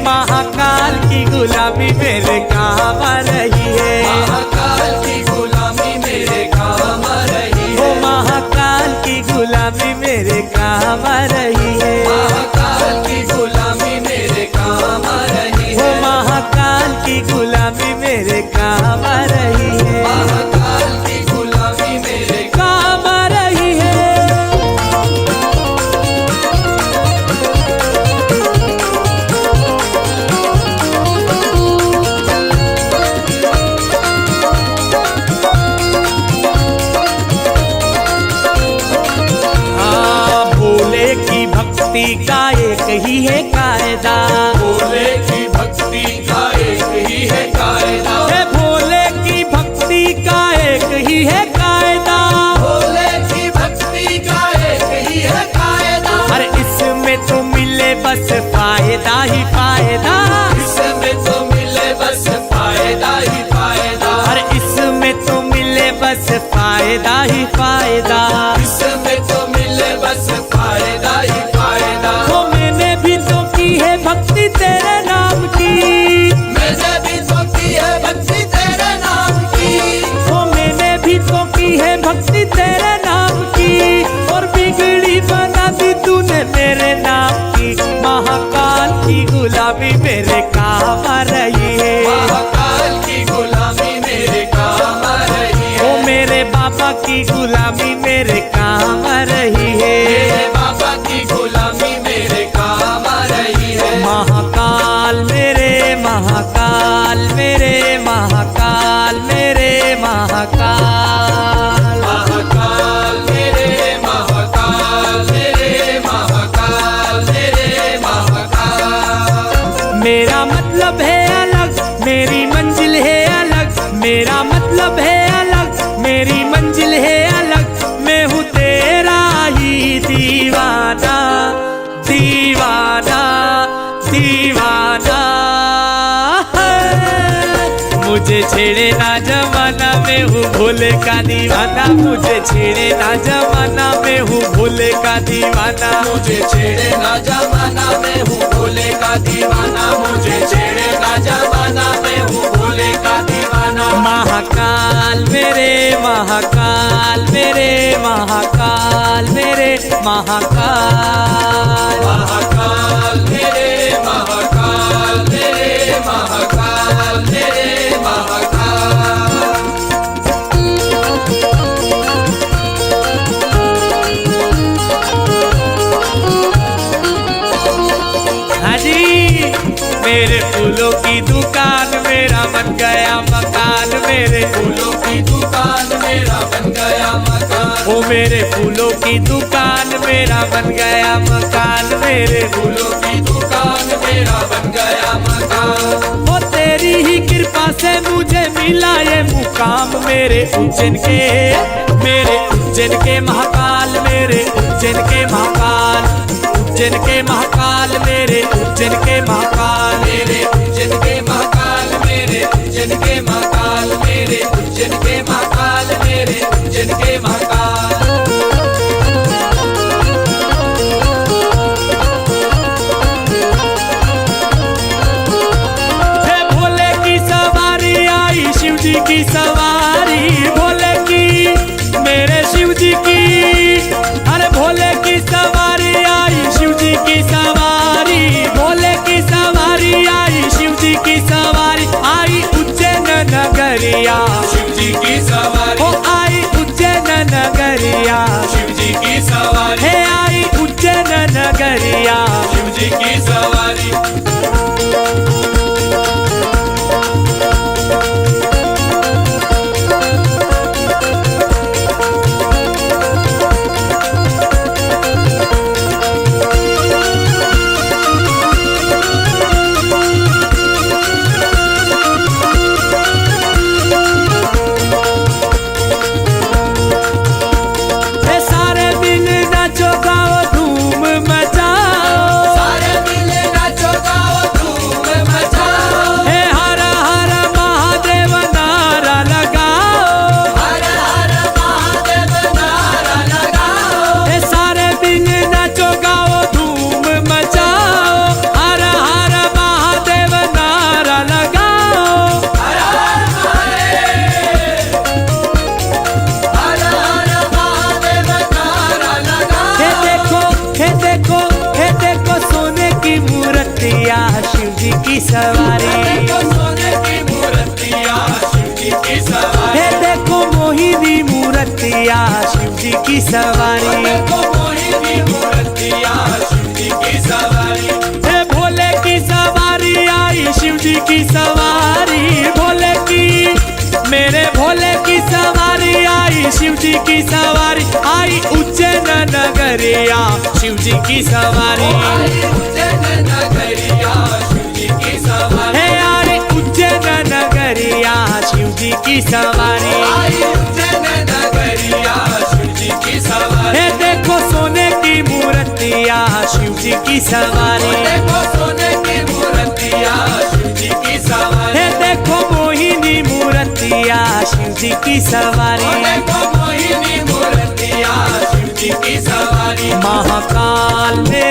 महाकाल की गुलामी मेरे काम आ रही है। महाकाल की गुलामी मेरे काम आ रही है। वो महाकाल की गुलामी मेरे काम आ रही है। महाकाल की गुलामी मेरे काम आ रही है। वो महाकाल की गुलामी मेरे काम आ रही है। महाकाल की गुलामी मेरे काम आ रही है। भोले की भक्ति का एक ही है कायदा। भोले की भक्ति का एक ही है कायदा। भोले की भक्ति का एक ही है कायदा। भोले की भक्ति का एक ही है कायदा। अरे इसमें तो मिले बस फायदा ही फायदा। इसमें तो मिले बस फायदा ही फायदा। अरे इसमें तो मिले बस फायदा ही फायदा। इसमें तो मिले बस फायदा ही फायदा। तो मैंने भी तो की है भक्ति तेरे नाम की। मैंने भी तो की है भक्ति तेरे नाम की। तो मैंने भी तो की है भक्ति तेरे नाम की। और बिगड़ी बना दी तूने मेरे नाम की। महाकाल की गुलामी मेरे काम आ रही है। महाकाल की गुलामी मेरे काम आ रही है। ओ मेरे बाबा की गुलामी मेरे काम आ रही है। मेरे बाबा की गुलामी मेरे काम आ रही है। महाकाल मेरे महाकाल मेरे महाकाल मेरे महाकाल। महाकाल मेरे महाकाल मेरे महाकाल मेरे महाकाल। मेरा मतलब है अलग मेरी मंजिल है अलग। मेरा मतलब है अलग मेरी मंजिल है अलग। मैं हूँ तेरा ही दीवाना दीवाना दीवाना। मुझे छेड़े ना जमाना मैं हूँ भोले का दीवाना। मुझे छेड़े ना जमाना मैं हूँ भोले का दीवाना। मुझे छेड़े ना जमाना मैं हूँ भोले का दीवाना। मुझे छेड़े ना जमाना मैं हूँ भोले का दीवाना। महाकाल मेरे महाकाल मेरे महाकाल मेरे महाकाल। महाकाल मेरे महाकाल मेरे महाकाल मेरे महाकाल। हाँ जी मेरे फूलों की दुकान मेरा बन गया मकान। मेरे फूलों की दुकान मेरा बन गया मकान। ओ मेरे फूलों की दुकान मेरा बन गया मकान। मेरे फूलों की दुकान मेरा बन गया मकान। ओ तेरी ही कृपा से मुझे मिला ये मुकाम। मेरे उज्जैन के महाकाल मेरे उज्जैन के महाकाल। उज्जैन के महाकाल मेरे उज्जैन के महाकाल। मेरे उज्जैन के महाकाल मेरे उज्जैन के महाकाल। मेरे उज्जैन के महाकाल मेरे उज्जैन के महाकाल। हे भोले की सवारी आई शिव जी की सवारी। भोले की मेरे शिव जी की। अरे भोले की सवारी आई शिव जी की सवारी। भोले की सवारी आई शिव जी की सवारी। आई उज्जैन नगरिया शिव जी की सवारी। ओ आई उज्जैन नगरिया। शिव जी की सवारी। हे आई उज्जैन नगरिया। शिव जी की सवारी। हे सारे दिन नाचो गाओ धूम मचाओ। सारे मिले नाचो गाओ धूम सवारी। देखो सोने की मूर्तियाँ शिव जी की सवारी। हे देखो मोहिनी मूर्तिया शिव जी की सवारी। देखो मोहिनी मूर्तियाँ शिव जी की सवारी। हे भोले की सवारी आई शिव जी की सवारी। भोले की मेरे भोले की सवारी आई शिव जी की सवारी। आई उज्जैन नगरिया शिव जी की सवारी। आई उज्जैन नगरिया शिव जी की सवारी। हे आई उज्जैन नगरिया शिव जी की सवारी। आई उज्जैन नगरिया शिव जी की सवारी। हे देखो सोने की मूर्तिया शिव जी की सवारी। देखो सोने की मूर्तियाँ शिव जी की सवारी। हे देखो मोहिनी मूर्तिया शिव जी की सवारी। देखो मोहिनी मूर्तियाँ शिव जी की सवारी। महाकाल ने